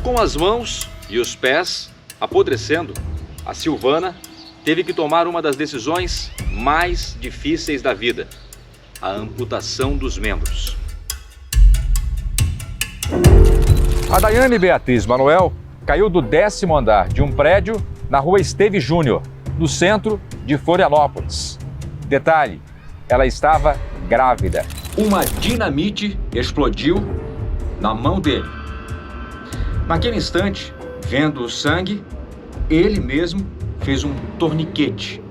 Com as mãos e os pés apodrecendo, a Silvana teve que tomar uma das decisões mais difíceis da vida: a amputação dos membros. A Daiane Beatriz Manuel caiu do 10º andar de um prédio na rua Esteve Júnior, no centro de Florianópolis. Detalhe, ela estava grávida. Uma dinamite explodiu na mão dele. Naquele instante, vendo o sangue, ele mesmo fez um torniquete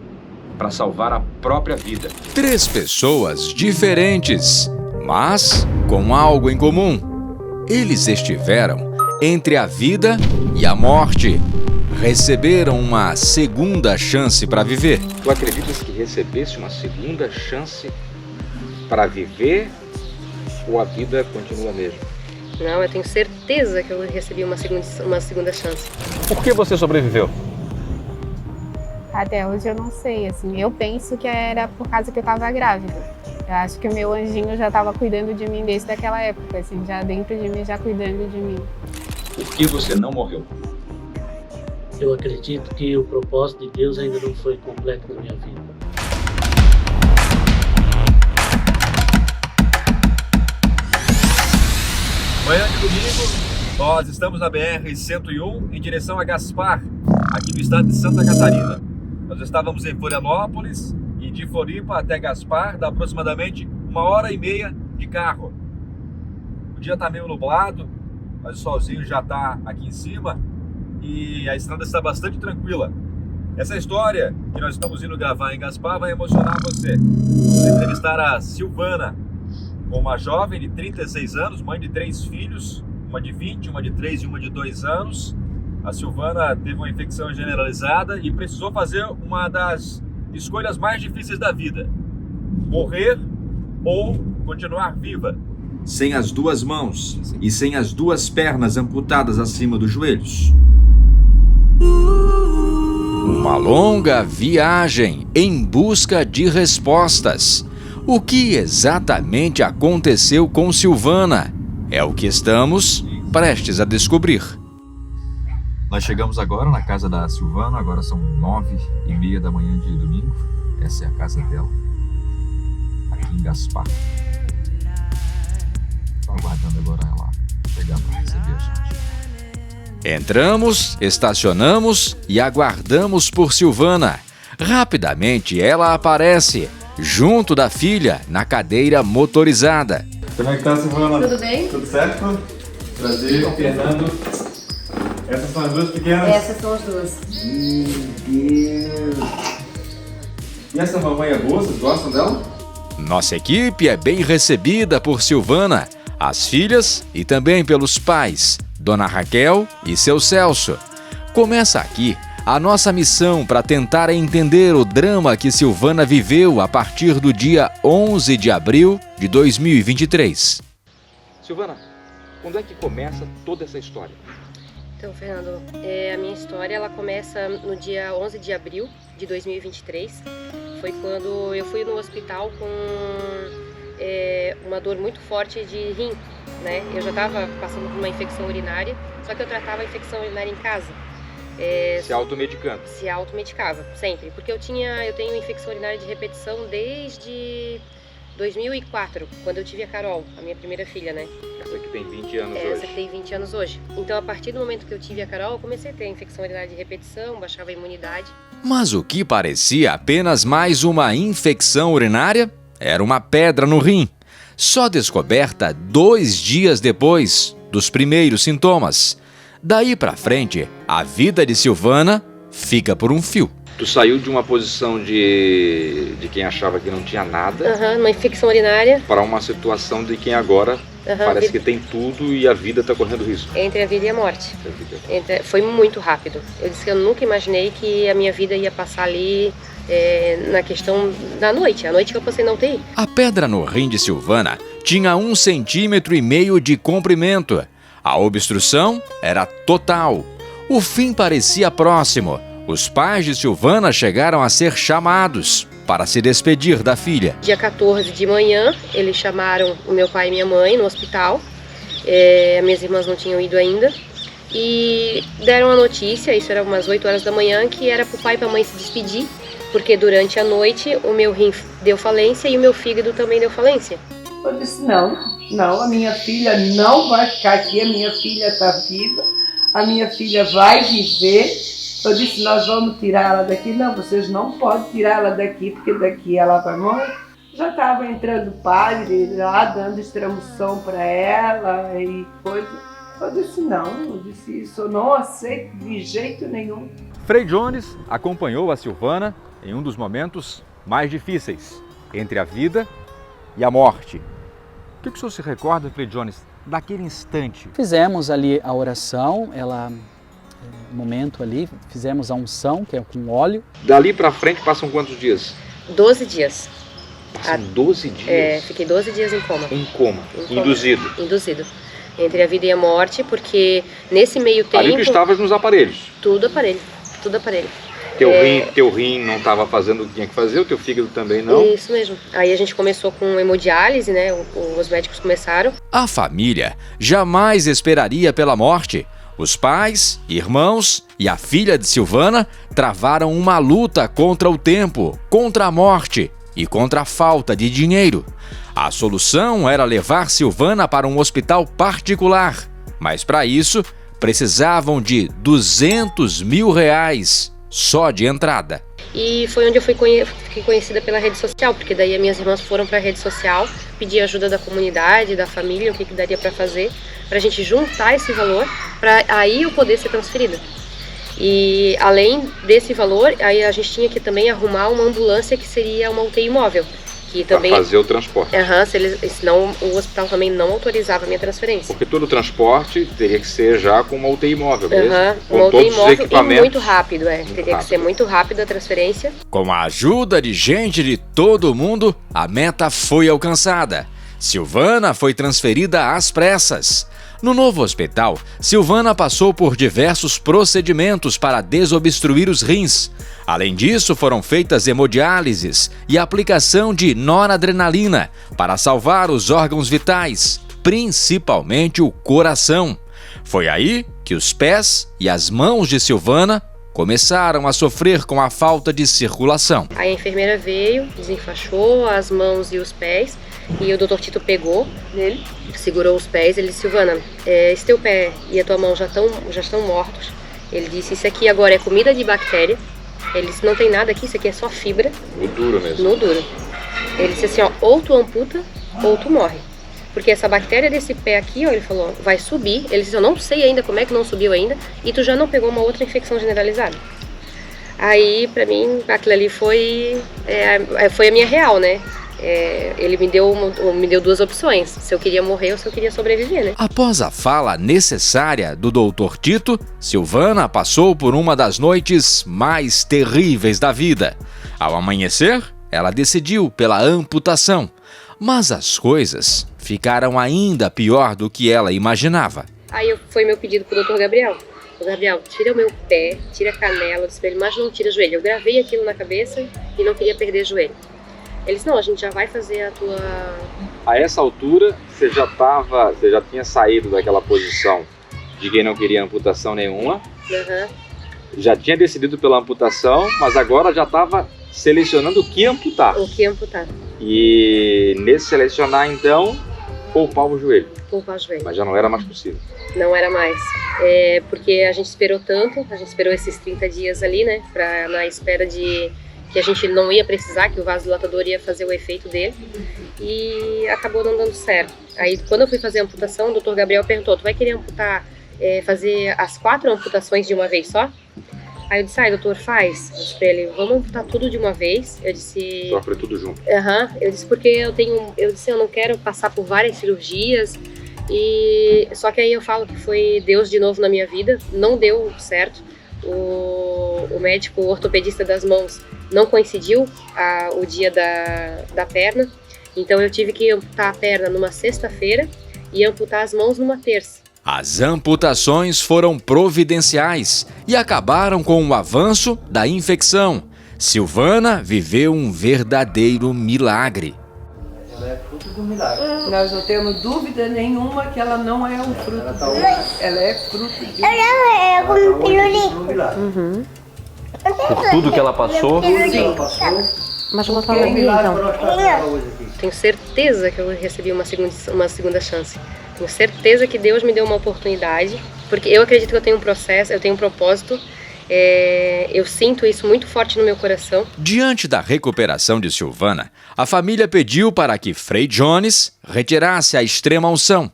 para salvar a própria vida. 3 pessoas diferentes, mas com algo em comum. Eles estiveram entre a vida e a morte. Receberam uma segunda chance para viver. Tu acreditas que recebesse uma segunda chance para viver ou a vida continua mesmo? Não, eu tenho certeza que eu recebi uma segunda chance. Por que você sobreviveu? Até hoje eu não sei, assim, eu penso que era por causa que eu estava grávida. Eu acho que o meu anjinho já estava cuidando de mim desde aquela época, assim, já dentro de mim, já cuidando de mim. Por que você não morreu? Eu acredito que o propósito de Deus ainda não foi completo na minha vida. Manhã de domingo, nós estamos na BR-101 em direção a Gaspar, aqui no estado de Santa Catarina. Nós estávamos em Florianópolis e de Floripa até Gaspar dá aproximadamente 1h30 de carro. O dia está meio nublado, mas o solzinho já está aqui em cima e a estrada está bastante tranquila. Essa história que nós estamos indo gravar em Gaspar vai emocionar você. Vamos entrevistar a Silvana, uma jovem de 36 anos, mãe de 3 filhos, uma de 20, uma de 3 e uma de 2 anos. A Silvana teve uma infecção generalizada e precisou fazer uma das escolhas mais difíceis da vida: morrer ou continuar viva. Sem as 2 mãos e sem as 2 pernas amputadas acima dos joelhos. Uma longa viagem em busca de respostas. O que exatamente aconteceu com Silvana? É o que estamos prestes a descobrir. Nós chegamos agora na casa da Silvana, agora são 9h30 da manhã de domingo. Essa é a casa dela, aqui em Gaspar. Estou aguardando agora ela chegar para receber a gente. Entramos, estacionamos e aguardamos por Silvana. Rapidamente ela aparece, junto da filha, na cadeira motorizada. Como é que tá, Silvana? Tudo bem? Tudo certo? Prazer, Fernando. Essas são as 2 pequenas? Essas são as 2. Meu Deus! E essa mamãe é boa? Vocês gostam dela? Nossa equipe é bem recebida por Silvana, as filhas e também pelos pais, Dona Raquel e seu Celso. Começa aqui a nossa missão para tentar entender o drama que Silvana viveu a partir do dia 11 de abril de 2023. Silvana, quando é que começa toda essa história? Então, Fernando, a minha história ela começa no dia 11 de abril de 2023. Foi quando eu fui no hospital com uma dor muito forte de rim, né? Eu já estava passando por uma infecção urinária, só que eu tratava a infecção urinária em casa. Se automedicando? Se automedicava, sempre. Porque eu tenho infecção urinária de repetição desde 2004, quando eu tive a Carol, a minha primeira filha, né? Essa que tem 20 anos hoje. Essa que tem 20 anos hoje. Então, a partir do momento que eu tive a Carol, eu comecei a ter infecção urinária de repetição, baixava a imunidade. Mas o que parecia apenas mais uma infecção urinária era uma pedra no rim, só descoberta 2 dias depois dos primeiros sintomas. Daí pra frente, a vida de Silvana fica por um fio. Tu saiu de uma posição de quem achava que não tinha nada Uma infecção urinária. para uma situação de quem agora parece que tem tudo e a vida está correndo risco. Entre a vida e a morte. Foi muito rápido. Eu disse que eu nunca imaginei que a minha vida ia passar ali na questão da noite. A noite que eu passei na UTI. A pedra no rim de Silvana tinha 1,5 centímetro de comprimento. A obstrução era total. O fim parecia próximo. Os pais de Silvana chegaram a ser chamados para se despedir da filha. Dia 14 de manhã, eles chamaram o meu pai e minha mãe no hospital. Minhas irmãs não tinham ido ainda. e deram a notícia, isso era umas 8 horas da manhã, que era pro pai e pra mãe se despedir, porque durante a noite o meu rim deu falência e o meu fígado também deu falência. Eu disse, não, a minha filha não vai ficar aqui, a minha filha está viva, a minha filha vai viver. Eu disse, nós vamos tirar ela daqui. Não, vocês não podem tirar ela daqui, porque daqui ela vai morrer. Já estava entrando o padre lá, dando extramoção para ela e coisa. Eu disse, não, isso eu não aceito de jeito nenhum. Frei Jones acompanhou a Silvana em um dos momentos mais difíceis, entre a vida e a morte. O que o senhor se recorda, Frei Jones, daquele instante? Fizemos ali a oração, momento ali, fizemos a unção, que é com óleo. Dali para frente passam quantos dias? 12 dias. Passam 12 dias? Fiquei 12 dias em coma. Em coma. Induzido. Induzido. Entre a vida e a morte, porque nesse meio tempo... Ali tu estavas nos aparelhos? Tudo aparelho. Teu rim não estava fazendo o que tinha que fazer, o teu fígado também não? Isso mesmo. Aí a gente começou com hemodiálise, né? Os médicos começaram. A família jamais esperaria pela morte. Os pais, irmãos e a filha de Silvana travaram uma luta contra o tempo, contra a morte e contra a falta de dinheiro. A solução era levar Silvana para um hospital particular, mas para isso precisavam de R$200 mil só de entrada. E foi onde eu fiquei conhecida pela rede social, porque daí as minhas irmãs foram para a rede social, pedir ajuda da comunidade, da família, o que daria para fazer, para a gente juntar esse valor, para aí eu poder ser transferida. E além desse valor, aí a gente tinha que também arrumar uma ambulância que seria uma UTI móvel. Para fazer o transporte. Senão o hospital também não autorizava a minha transferência. Porque todo o transporte teria que ser já com uma UTI móvel, com uma todos UTI móvel os equipamentos. E muito rápido, teria que ser muito rápido a transferência. Com a ajuda de gente de todo mundo, a meta foi alcançada. Silvana foi transferida às pressas. No novo hospital, Silvana passou por diversos procedimentos para desobstruir os rins. Além disso, foram feitas hemodiálises e aplicação de noradrenalina para salvar os órgãos vitais, principalmente o coração. Foi aí que os pés e as mãos de Silvana começaram a sofrer com a falta de circulação. Aí a enfermeira veio, desenfaixou as mãos e os pés, e o Dr. Tito pegou nele, segurou os pés. Ele disse, Silvana, esse teu pé e a tua mão já estão mortos. Ele disse, isso aqui agora é comida de bactéria. Ele disse, não tem nada aqui, isso aqui é só fibra. No duro mesmo. No duro. Ele disse assim, ou tu amputa ou tu morre. Porque essa bactéria desse pé aqui, ele falou, vai subir. Ele disse, eu não sei ainda como é que não subiu ainda, e tu já não pegou uma outra infecção generalizada. Aí, pra mim, aquilo ali foi a minha real, né? Ele me deu duas opções, se eu queria morrer ou se eu queria sobreviver, né? Após a fala necessária do Dr. Tito, Silvana passou por uma das noites mais terríveis da vida. Ao amanhecer, ela decidiu pela amputação, mas as coisas ficaram ainda pior do que ela imaginava. Aí foi meu pedido pro Dr. Gabriel. Dr. Gabriel, tira o meu pé, tira a canela, eu disse pra ele, mas não tira o joelho. Eu gravei aquilo na cabeça e não queria perder o joelho. Ele disse, não, a gente já vai fazer a tua... A essa altura, você já tinha saído daquela posição de quem não queria amputação nenhuma. Uhum. Já tinha decidido pela amputação, mas agora já estava selecionando o que amputar. O que amputar. E nesse selecionar, então, poupar o joelho. Poupar o joelho. Mas já não era mais possível. Não era mais. Porque a gente esperou tanto, a gente esperou esses 30 dias ali, né, na espera de que a gente não ia precisar, que o vasodilatador ia fazer o efeito dele, e acabou não dando certo. Aí, quando eu fui fazer a amputação, o Dr. Gabriel perguntou, tu vai querer amputar, fazer as 4 amputações de uma vez só? Aí eu disse, doutor, faz. Eu disse pra ele, vamos amputar tudo de uma vez. Eu disse... Sofre tudo junto. Eu disse, porque eu não quero passar por várias cirurgias, e só que aí eu falo que foi Deus de novo na minha vida, não deu certo. O médico, o ortopedista das mãos, não coincidiu o dia da perna, então eu tive que amputar a perna numa sexta-feira e amputar as mãos numa terça. As amputações foram providenciais e acabaram com o avanço da infecção. Silvana viveu um verdadeiro milagre. Ela é fruto do milagre. Nós não temos dúvida nenhuma que ela não é um fruto Ela do tá milagre. Ela é fruto de Por tudo que ela passou. Mas uma é palavra milagre então. Tenho certeza que eu recebi uma segunda chance. Tenho certeza que Deus me deu uma oportunidade, porque eu acredito que eu tenho um processo, eu tenho um propósito. Eu sinto isso muito forte no meu coração. Diante da recuperação de Silvana, a família pediu para que Frei Jones retirasse a extrema-unção.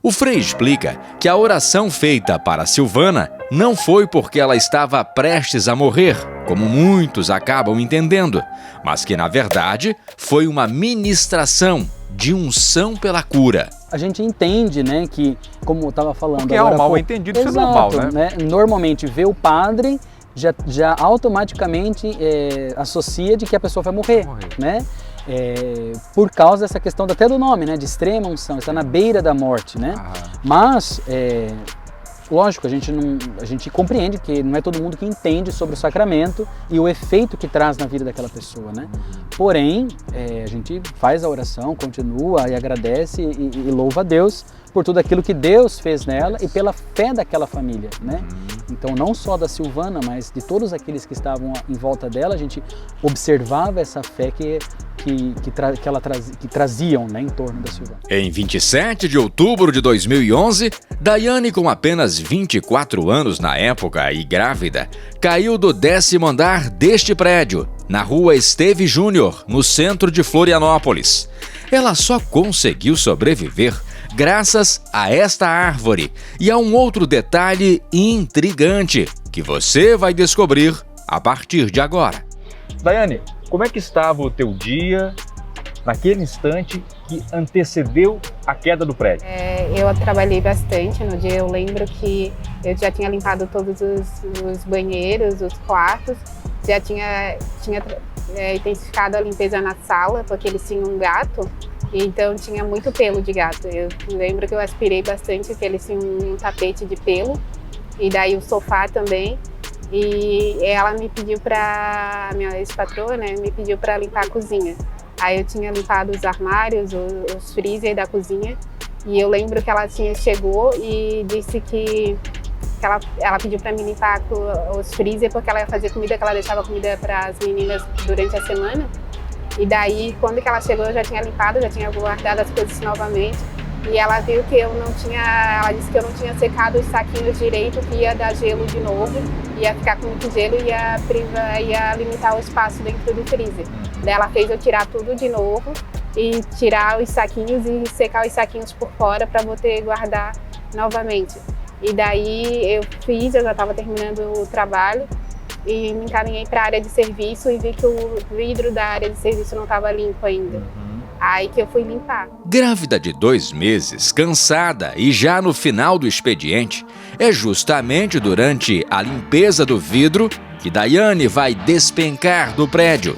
O Frei explica que a oração feita para Silvana não foi porque ela estava prestes a morrer, como muitos acabam entendendo, mas que, na verdade, foi uma ministração de unção pela cura. A gente entende, né, que, como eu estava falando... Porque agora, é mal entendido, isso é exato, normal, né? Normalmente, vê o padre, já automaticamente associa de que a pessoa vai morrer, né? Por causa dessa questão até do nome, né, de extrema unção, está na beira da morte, né? Mas, lógico, a gente compreende que não é todo mundo que entende sobre o sacramento e o efeito que traz na vida daquela pessoa, né? Porém, a gente faz a oração, continua e agradece e louva a Deus por tudo aquilo que Deus fez nela e pela fé daquela família, né? Então, não só da Silvana, mas de todos aqueles que estavam em volta dela, a gente observava essa fé que traziam, né, em torno da Silvana. Em 27 de outubro de 2011, Daiane, com apenas 24 anos na época e grávida, caiu do 10º andar deste prédio, na rua Esteve Júnior, no centro de Florianópolis. Ela só conseguiu sobreviver graças a esta árvore e a um outro detalhe intrigante que você vai descobrir a partir de agora. Daiane, como é que estava o teu dia naquele instante que antecedeu a queda do prédio? Eu trabalhei bastante no dia. Eu lembro que eu já tinha limpado todos os banheiros, os quartos, já tinha intensificado a limpeza na sala, porque eles tinham um gato, então tinha muito pelo de gato. Eu lembro que eu aspirei bastante, porque eles tinham um tapete de pelo, e daí o sofá também. E ela me pediu a minha ex-patroa, né, me pediu para limpar a cozinha. Aí eu tinha limpado os armários, os freezer da cozinha, e eu lembro que ela chegou e disse que ela pediu para mim limpar os freezer, porque ela ia fazer comida, que ela deixava comida para as meninas durante a semana. E daí, quando que ela chegou, eu já tinha limpado, já tinha guardado as coisas novamente. E ela viu que ela disse que eu não tinha secado os saquinhos direito, que ia dar gelo de novo, ia ficar com muito gelo e ia limitar o espaço dentro do freezer. Daí ela fez eu tirar tudo de novo e tirar os saquinhos e secar os saquinhos por fora para poder guardar novamente. E daí eu já estava terminando o trabalho e me encaminhei para a área de serviço e vi que o vidro da área de serviço não estava limpo ainda. Aí que eu fui limpar. Grávida de 2 meses, cansada e já no final do expediente, é justamente durante a limpeza do vidro que Daiane vai despencar do prédio.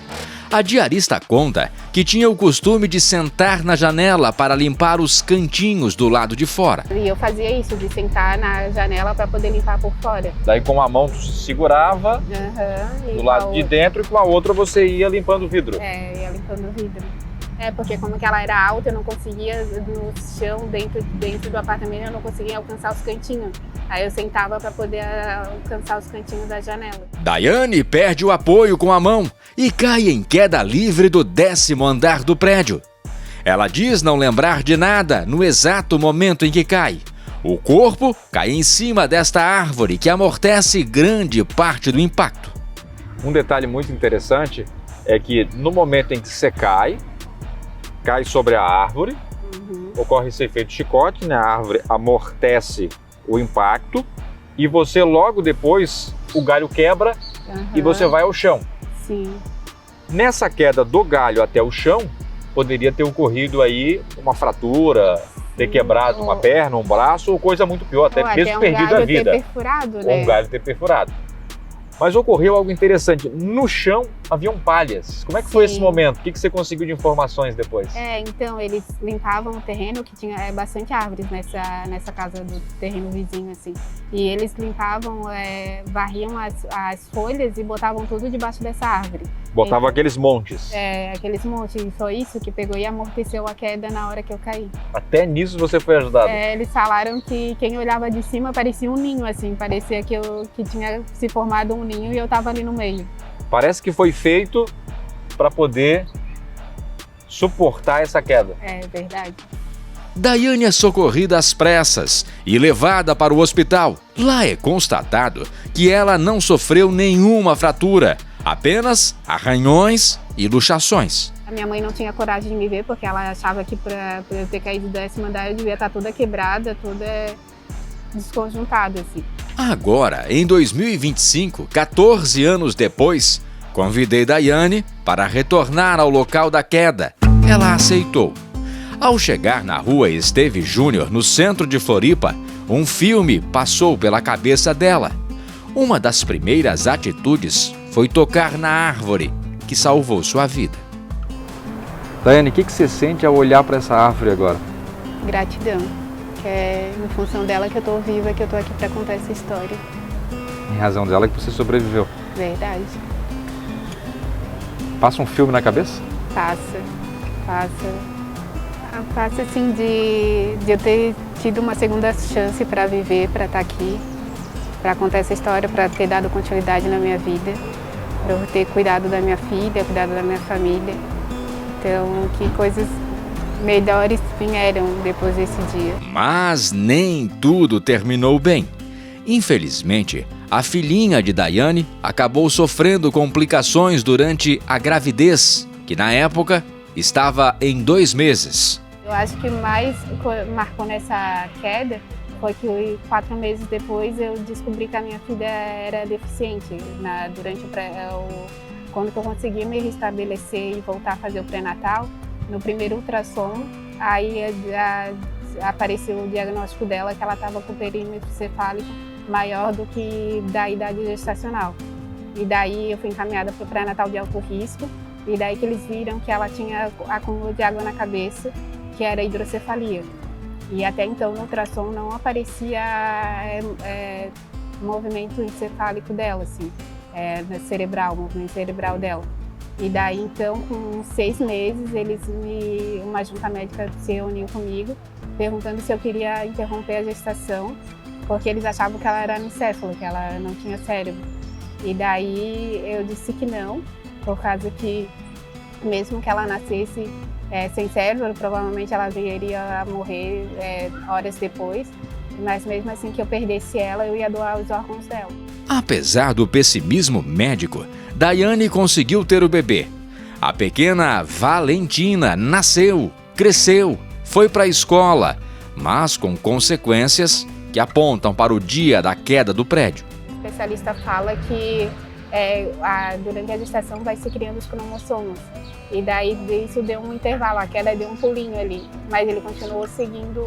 A diarista conta que tinha o costume de sentar na janela para limpar os cantinhos do lado de fora. E eu fazia isso, de sentar na janela para poder limpar por fora. Daí com uma mão tu se segurava do lado de dentro e com a outra você ia limpando o vidro. Ia limpando o vidro. Porque como que ela era alta, eu não conseguia, no chão, dentro do apartamento, eu não conseguia alcançar os cantinhos. Aí eu sentava para poder alcançar os cantinhos da janela. Daiane perde o apoio com a mão e cai em queda livre do 10º andar do prédio. Ela diz não lembrar de nada no exato momento em que cai. O corpo cai em cima desta árvore que amortece grande parte do impacto. Um detalhe muito interessante é que no momento em que você cai sobre a árvore, ocorre esse efeito chicote, né? A árvore amortece o impacto e você logo depois, o galho quebra e você vai ao chão. Sim. Nessa queda do galho até o chão, poderia ter ocorrido aí uma fratura, ter quebrado uma perna, um braço ou coisa muito pior, até mesmo perdido a vida. Ter perfurado, né? Ou um galho ter perfurado. Mas ocorreu algo interessante. No chão haviam palhas. Como é que foi esse momento? O que você conseguiu de informações depois? Então eles limpavam o terreno, que tinha bastante árvores nessa casa do terreno vizinho, assim. E eles limpavam, varriam as folhas e botavam tudo debaixo dessa árvore. Botava aqueles montes. Aqueles montes. E foi isso que pegou e amorteceu a queda na hora que eu caí. Até nisso você foi ajudado? Eles falaram que quem olhava de cima parecia um ninho, assim. Parecia que tinha se formado um ninho e eu tava ali no meio. Parece que foi feito para poder suportar essa queda. É verdade. Daiane é socorrida às pressas e levada para o hospital. Lá é constatado que ela não sofreu nenhuma fratura, apenas arranhões e luxações. A minha mãe não tinha coragem de me ver porque ela achava que por eu ter caído do 10º andar eu devia estar toda quebrada, toda desconjuntada, assim. Agora, em 2025, 14 anos depois, convidei Daiane para retornar ao local da queda. Ela aceitou. Ao chegar na rua Esteve Júnior, no centro de Floripa, um filme passou pela cabeça dela. Uma das primeiras atitudes foi tocar na árvore que salvou sua vida. Daiane, o que você sente ao olhar para essa árvore agora? Gratidão, que é em função dela que eu tô viva, que eu tô aqui para contar essa história. Em razão dela que você sobreviveu. Verdade. Passa um filme na cabeça? Passa. Passa assim de eu ter tido uma segunda chance para viver, para estar aqui, para contar essa história, para ter dado continuidade na minha vida, para eu ter cuidado da minha filha, cuidado da minha família. Então, que coisas melhores vieram depois desse dia. Mas nem tudo terminou bem. Infelizmente, a filhinha de Daiane acabou sofrendo complicações durante a gravidez, que na época estava em 2 meses. Eu acho que mais marcou nessa queda foi que 4 meses depois eu descobri que a minha filha era deficiente. Quando eu consegui me restabelecer e voltar a fazer o pré-natal, no primeiro ultrassom, aí apareceu o diagnóstico dela que ela estava com perímetro cefálico maior do que da idade gestacional. E daí eu fui encaminhada para o pré-natal de alto risco, e daí que eles viram que ela tinha acúmulo de água na cabeça, que era hidrocefalia. E até então no ultrassom não aparecia movimento encefálico dela, assim, cerebral, movimento cerebral dela. E daí então, com 6 meses, uma junta médica se reuniu comigo, perguntando se eu queria interromper a gestação, porque eles achavam que ela era anencéfala, que ela não tinha cérebro. E daí eu disse que não, por causa que mesmo que ela nascesse sem cérebro, provavelmente ela viria a morrer horas depois, mas mesmo assim que eu perdesse ela, eu ia doar os órgãos dela. Apesar do pessimismo médico, Daiane conseguiu ter o bebê. A pequena Valentina nasceu, cresceu, foi para a escola, mas com consequências que apontam para o dia da queda do prédio. O especialista fala que durante a gestação vai se criando os cromossomos. E daí isso deu um intervalo, a queda deu um pulinho ali, mas ele continuou seguindo,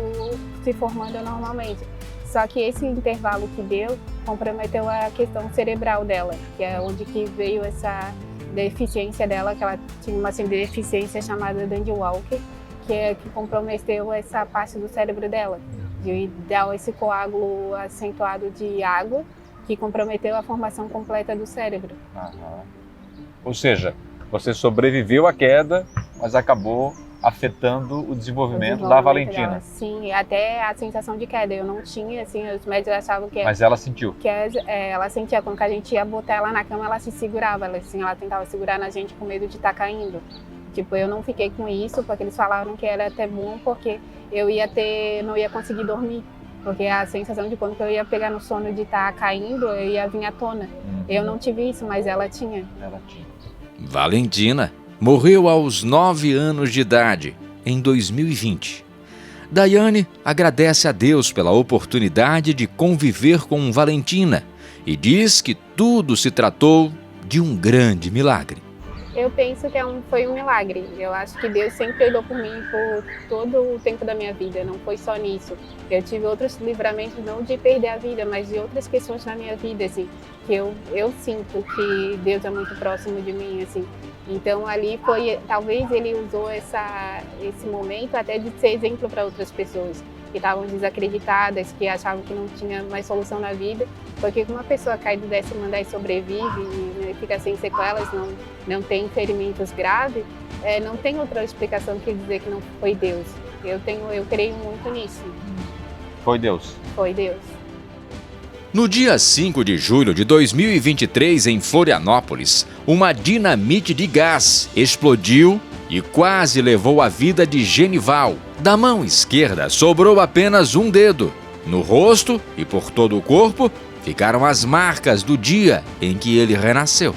se formando normalmente. Só que esse intervalo que deu comprometeu a questão cerebral dela, que é onde que veio essa deficiência dela, que ela tinha uma deficiência chamada Dandy-Walker, que comprometeu essa parte do cérebro dela, de dar esse coágulo acentuado de água, que comprometeu a formação completa do cérebro. Ou seja, você sobreviveu à queda, mas acabou afetando o desenvolvimento da Valentina. Dela. Sim, até a sensação de queda. Eu não tinha, assim, os médicos achavam que... Mas ela sentiu? Que ela sentia, quando a gente ia botar ela na cama, ela se segurava. Ela tentava segurar na gente com medo de estar caindo. Tipo, eu não fiquei com isso, porque eles falaram que era até bom, porque eu não ia conseguir dormir. Porque a sensação de quando eu ia pegar no sono de estar caindo, eu ia vir à tona. Eu não tive isso, mas ela tinha. Valentina morreu aos 9 anos de idade, em 2020. Daiane agradece a Deus pela oportunidade de conviver com Valentina e diz que tudo se tratou de um grande milagre. Eu penso que foi um milagre. Eu acho que Deus sempre olhou por mim por todo o tempo da minha vida, não foi só nisso. Eu tive outros livramentos, não de perder a vida, mas de outras questões na minha vida, assim, que eu sinto que Deus é muito próximo de mim, assim. Então ali talvez ele usou esse momento até de ser exemplo para outras pessoas que estavam desacreditadas, que achavam que não tinha mais solução na vida, porque uma pessoa cai do 10º andar e sobrevive, ele fica sem sequelas, não tem ferimentos graves, não tem outra explicação que dizer que não foi Deus. Eu creio muito nisso. Foi Deus. Foi Deus. No dia 5 de julho de 2023, em Florianópolis, uma dinamite de gás explodiu e quase levou a vida de Genival. Da mão esquerda sobrou apenas um dedo. No rosto e por todo o corpo ficaram as marcas do dia em que ele renasceu.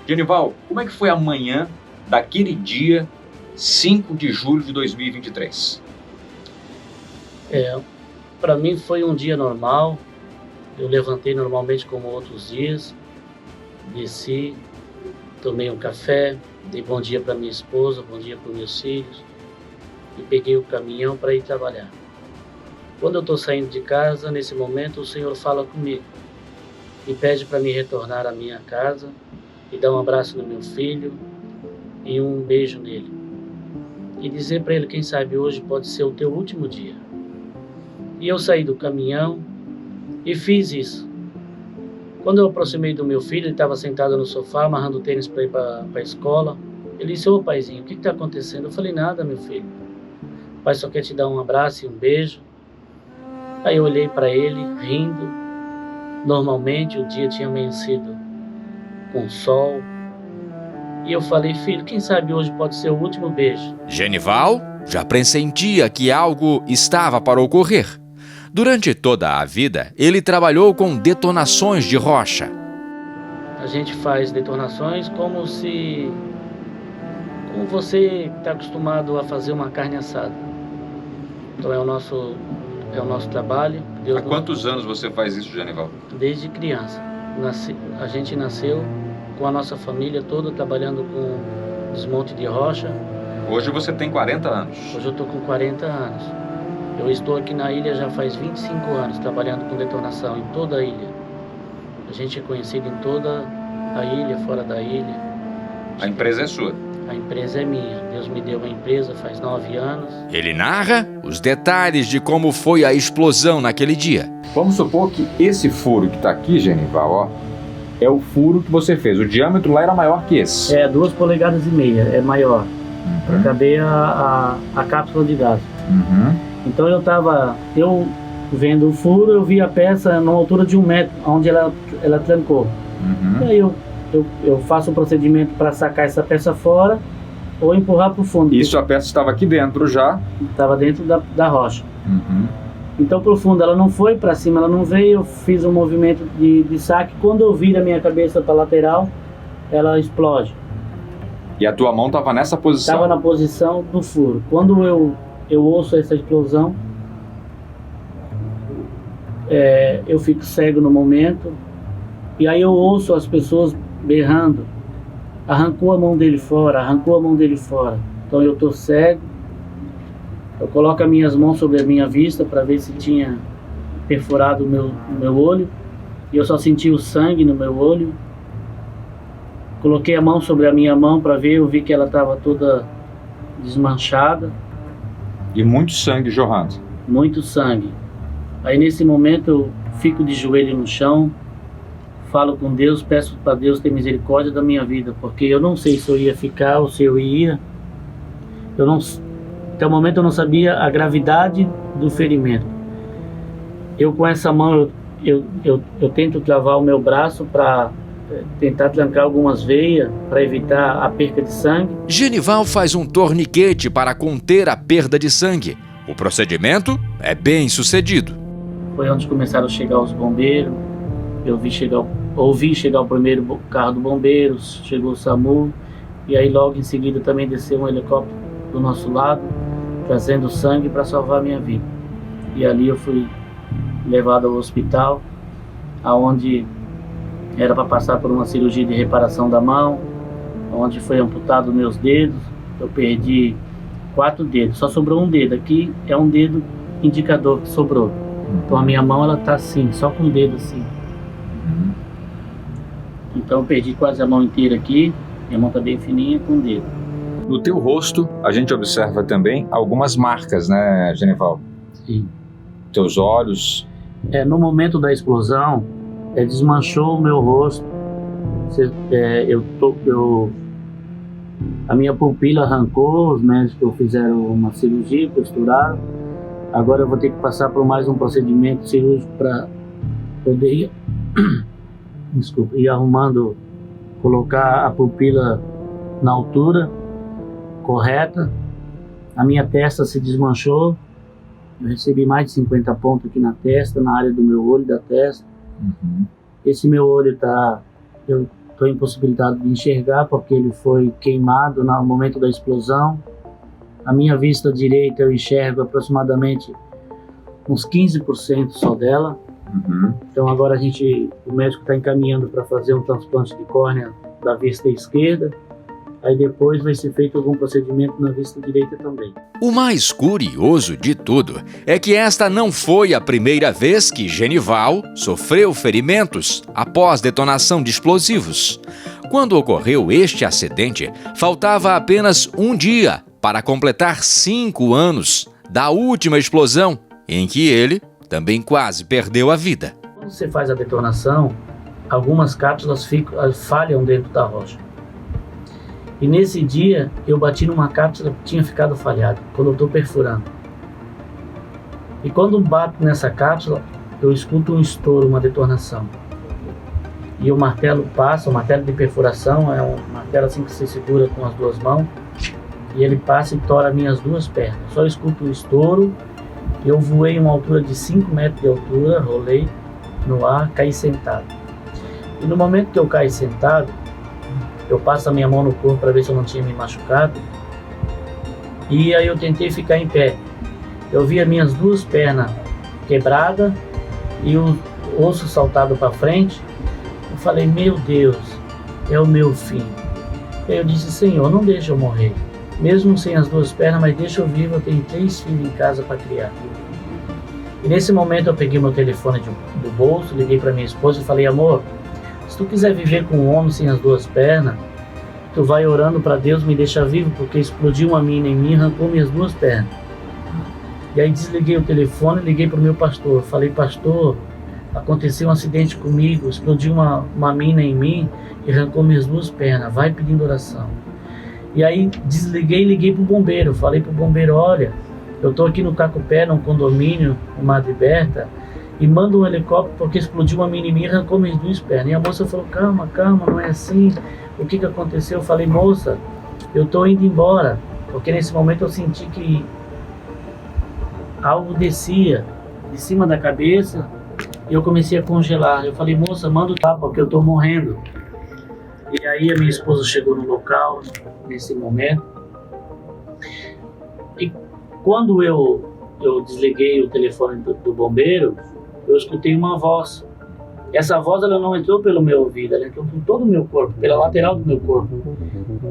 Genival, como é que foi a manhã daquele dia 5 de julho de 2023? Para mim foi um dia normal. Eu levantei normalmente como outros dias, desci, tomei um café, dei bom dia para minha esposa, bom dia para meus filhos e peguei o caminhão para ir trabalhar. Quando eu estou saindo de casa, nesse momento o Senhor fala comigo e pede para me retornar à minha casa e dar um abraço no meu filho e um beijo nele. E dizer para ele, quem sabe hoje pode ser o teu último dia. E eu saí do caminhão e fiz isso. Quando eu aproximei do meu filho, ele estava sentado no sofá, amarrando o tênis para ir para a escola. Ele disse, ô paizinho, o que está acontecendo? Eu falei, nada, meu filho. O pai só quer te dar um abraço e um beijo. Aí eu olhei para ele, rindo. Normalmente o dia tinha amanhecido com sol. E eu falei, filho, quem sabe hoje pode ser o último beijo. Genival já pressentia que algo estava para ocorrer. Durante toda a vida, ele trabalhou com detonações de rocha. A gente faz detonações como você está acostumado a fazer uma carne assada. Então é o nosso trabalho. Há quantos anos você faz isso, Genival? Desde criança. A gente nasceu com a nossa família toda trabalhando com desmonte de rocha. Hoje você tem 40 anos. Hoje eu estou com 40 anos. Eu estou aqui na ilha já faz 25 anos, trabalhando com detonação em toda a ilha. A gente é conhecido em toda a ilha, fora da ilha. A empresa é sua? A empresa é minha. Deus me deu uma empresa faz 9 anos. Ele narra os detalhes de como foi a explosão naquele dia. Vamos supor que esse furo que está aqui, Genival, ó, é o furo que você fez. O diâmetro lá era maior que esse. 2,5 polegadas, é maior. Para caber a cápsula de gás. Então eu vendo o furo, eu vi a peça numa altura de 1 metro, onde ela trancou. E aí eu faço o procedimento para sacar essa peça fora ou empurrar para o fundo. Isso, a peça estava aqui dentro já? Estava dentro da rocha. Então para o fundo ela não foi, para cima ela não veio, eu fiz um movimento de saque. Quando eu viro a minha cabeça para a lateral, ela explode. E a tua mão estava nessa posição? Estava na posição do furo. Quando eu ouço essa explosão, eu fico cego no momento, e aí eu ouço as pessoas berrando, arrancou a mão dele fora, arrancou a mão dele fora. Então eu estou cego, eu coloco as minhas mãos sobre a minha vista para ver se tinha perfurado o meu olho, e eu só senti o sangue no meu olho. Coloquei a mão sobre a minha mão para ver, eu vi que ela estava toda desmanchada. E muito sangue jorrando? Muito sangue. Aí nesse momento eu fico de joelho no chão, falo com Deus, peço para Deus ter misericórdia da minha vida, porque eu não sei se eu ia ficar ou se eu ia. Até o momento eu não sabia a gravidade do ferimento. Eu com essa mão, eu tento travar o meu braço para tentar trancar algumas veias para evitar a perca de sangue. Genival faz um torniquete para conter a perda de sangue. O procedimento é bem sucedido. Foi onde começaram a chegar os bombeiros. Ouvi chegar o primeiro carro do bombeiro, chegou o SAMU, e aí logo em seguida também desceu um helicóptero do nosso lado, trazendo sangue para salvar a minha vida. E ali eu fui levado ao hospital, aonde era para passar por uma cirurgia de reparação da mão, onde foi amputado meus dedos. Eu perdi 4 dedos, só sobrou um dedo. Aqui é um dedo indicador que sobrou. Então a minha mão ela tá assim, só com o dedo assim. Então eu perdi quase a mão inteira aqui. Minha mão tá bem fininha com o dedo. No teu rosto, a gente observa também algumas marcas, né, Genival? Sim. Teus olhos. No momento da explosão, desmanchou o meu rosto. a minha pupila arrancou, os médicos fizeram uma cirurgia, costuraram. Agora eu vou ter que passar por mais um procedimento cirúrgico para poder ir arrumando, colocar a pupila na altura correta. A minha testa se desmanchou. Eu recebi mais de 50 pontos aqui na testa, na área do meu olho, da testa. Esse meu olho eu estou impossibilitado de enxergar porque ele foi queimado no momento da explosão. A minha vista direita eu enxergo aproximadamente uns 15% só dela. Então agora o médico está encaminhando para fazer um transplante de córnea da vista esquerda. Aí depois vai ser feito algum procedimento na vista direita também. O mais curioso de tudo é que esta não foi a primeira vez que Genival sofreu ferimentos após detonação de explosivos. Quando ocorreu este acidente, faltava apenas um dia para completar 5 anos da última explosão, em que ele também quase perdeu a vida. Quando você faz a detonação, algumas cápsulas falham dentro da rocha. E nesse dia eu bati numa cápsula que tinha ficado falhada, quando eu estou perfurando. E quando bato nessa cápsula, eu escuto um estouro, uma detonação. E o martelo passa, o martelo de perfuração é um martelo assim que você segura com as duas mãos, e ele passa e tora minhas duas pernas. Só escuto o estouro, eu voei uma altura de 5 metros de altura, rolei no ar, caí sentado. E no momento que eu caí sentado, eu passo a minha mão no corpo para ver se eu não tinha me machucado. E aí eu tentei ficar em pé. Eu vi as minhas duas pernas quebradas e o osso saltado para frente. Eu falei, meu Deus, é o meu fim. Aí eu disse, Senhor, não deixa eu morrer. Mesmo sem as duas pernas, mas deixa eu vivo, eu tenho 3 filhos em casa para criar. E nesse momento eu peguei meu telefone do bolso, liguei para minha esposa e falei, amor, se tu quiser viver com um homem sem as duas pernas, tu vai orando para Deus me deixar vivo, porque explodiu uma mina em mim e arrancou minhas duas pernas. E aí desliguei o telefone e liguei para o meu pastor. Falei, pastor, aconteceu um acidente comigo, explodiu uma mina em mim e arrancou minhas duas pernas, vai pedindo oração. E aí desliguei e liguei para o bombeiro. Falei para o bombeiro, olha, eu estou aqui no Cacupé, num condomínio, no Madre Berta, e manda um helicóptero porque explodiu uma mina em mim e arrancou minhas duas pernas. E a moça falou, calma, calma, não é assim. O que aconteceu? Eu falei, moça, eu estou indo embora. Porque nesse momento eu senti que algo descia de cima da cabeça e eu comecei a congelar. Eu falei, moça, manda o tapa porque eu estou morrendo. E aí a minha esposa chegou no local nesse momento. E quando eu desliguei o telefone do bombeiro, eu escutei uma voz. Essa voz ela não entrou pelo meu ouvido, ela entrou por todo o meu corpo, pela lateral do meu corpo.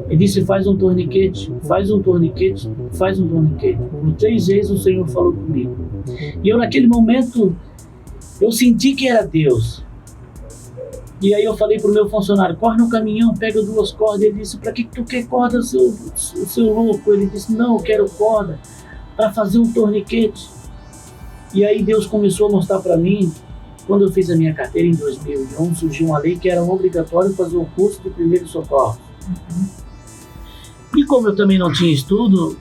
E disse, faz um torniquete, faz um torniquete, faz um torniquete. Por 3 vezes o Senhor falou comigo. E eu naquele momento, eu senti que era Deus. E aí eu falei pro meu funcionário, corre no caminhão, pega 2 cordas. Ele disse, pra que tu quer corda, seu louco? Ele disse, não, eu quero corda para fazer um torniquete. E aí Deus começou a mostrar para mim, quando eu fiz a minha carteira em 2001, surgiu uma lei que era obrigatório fazer o curso de primeiro socorro. E como eu também não tinha estudo,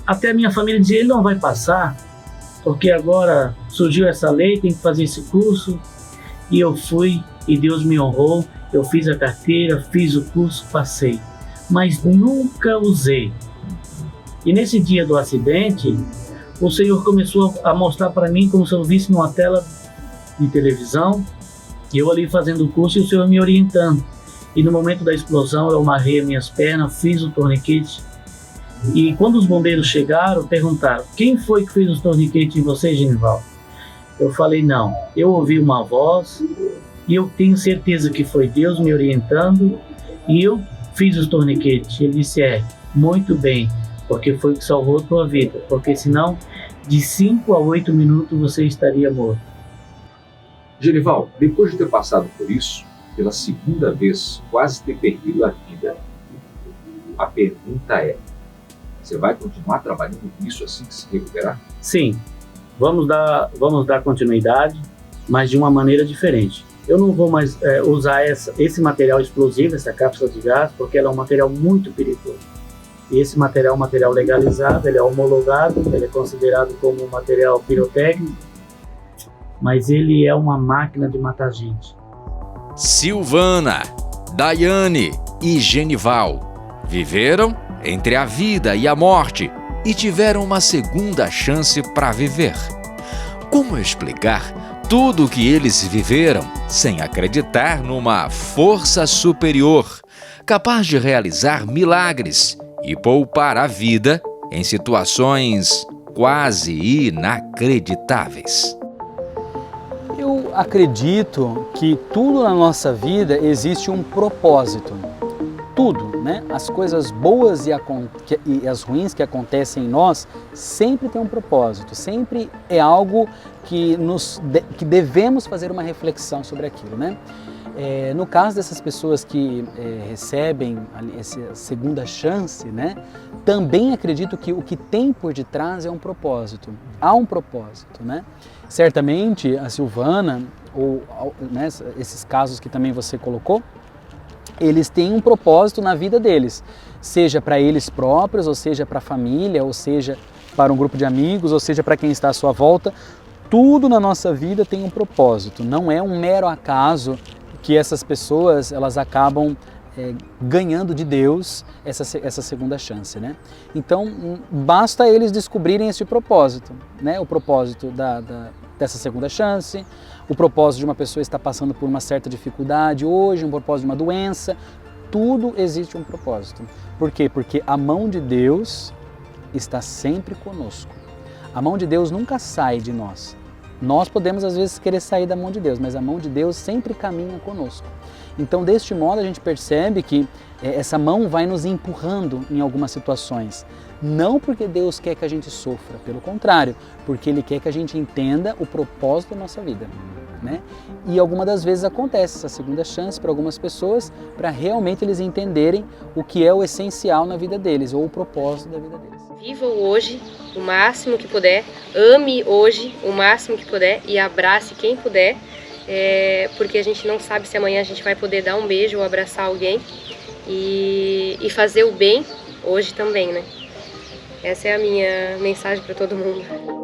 até a minha família dizia, ele não vai passar, porque agora surgiu essa lei, tem que fazer esse curso. E eu fui, e Deus me honrou, eu fiz a carteira, fiz o curso, passei, mas nunca usei. E nesse dia do acidente, o Senhor começou a mostrar para mim como se eu visse numa tela de televisão, e eu ali fazendo o curso e o Senhor me orientando. E no momento da explosão eu amarrei as minhas pernas, fiz o torniquete. E quando os bombeiros chegaram, perguntaram, quem foi que fez os torniquetes em você, Genival? Eu falei, não, eu ouvi uma voz e eu tenho certeza que foi Deus me orientando e eu fiz os torniquetes. Ele disse, muito bem, porque foi o que salvou a tua vida, porque senão de 5 a 8 minutos você estaria morto. Genival, depois de ter passado por isso, pela 2ª vez, quase ter perdido a vida, a pergunta é, você vai continuar trabalhando nisso assim que se recuperar? Sim, vamos dar continuidade, mas de uma maneira diferente. eu não vou mais usar esse material explosivo, essa cápsula de gás, porque ela é um material muito perigoso. E esse material é um material legalizado, ele é homologado, ele é considerado como um material pirotécnico, mas ele é uma máquina de matar gente. Silvana, Daiane e Genival viveram entre a vida e a morte e tiveram uma segunda chance para viver. Como explicar tudo o que eles viveram sem acreditar numa força superior capaz de realizar milagres e poupar a vida em situações quase inacreditáveis? Eu acredito que tudo na nossa vida existe um propósito. Tudo, né? As coisas boas e as ruins que acontecem em nós sempre tem um propósito, sempre é algo que devemos fazer uma reflexão sobre aquilo, né? No caso dessas pessoas que recebem essa segunda chance, né? Também acredito que o que tem por detrás é um propósito. Há um propósito, né? Certamente a Silvana, ou né, esses casos que também você colocou, eles têm um propósito na vida deles, seja para eles próprios, ou seja para a família, ou seja para um grupo de amigos, ou seja para quem está à sua volta. Tudo na nossa vida tem um propósito, não é um mero acaso que essas pessoas elas acabam ganhando de Deus essa segunda chance, né? Então basta eles descobrirem esse propósito, né? O propósito dessa segunda chance, o propósito de uma pessoa estar passando por uma certa dificuldade hoje, um propósito de uma doença, tudo existe um propósito. Por quê? Porque a mão de Deus está sempre conosco. A mão de Deus nunca sai de nós. Nós podemos às vezes querer sair da mão de Deus, mas a mão de Deus sempre caminha conosco. Então, deste modo, a gente percebe que essa mão vai nos empurrando em algumas situações. Não porque Deus quer que a gente sofra, pelo contrário, porque Ele quer que a gente entenda o propósito da nossa vida, né? E algumas das vezes acontece essa segunda chance para algumas pessoas, para realmente eles entenderem o que é o essencial na vida deles, ou o propósito da vida deles. Viva o hoje o máximo que puder, ame hoje o máximo que puder e abrace quem puder, porque a gente não sabe se amanhã a gente vai poder dar um beijo ou abraçar alguém e fazer o bem hoje também, né? Essa é a minha mensagem para todo mundo.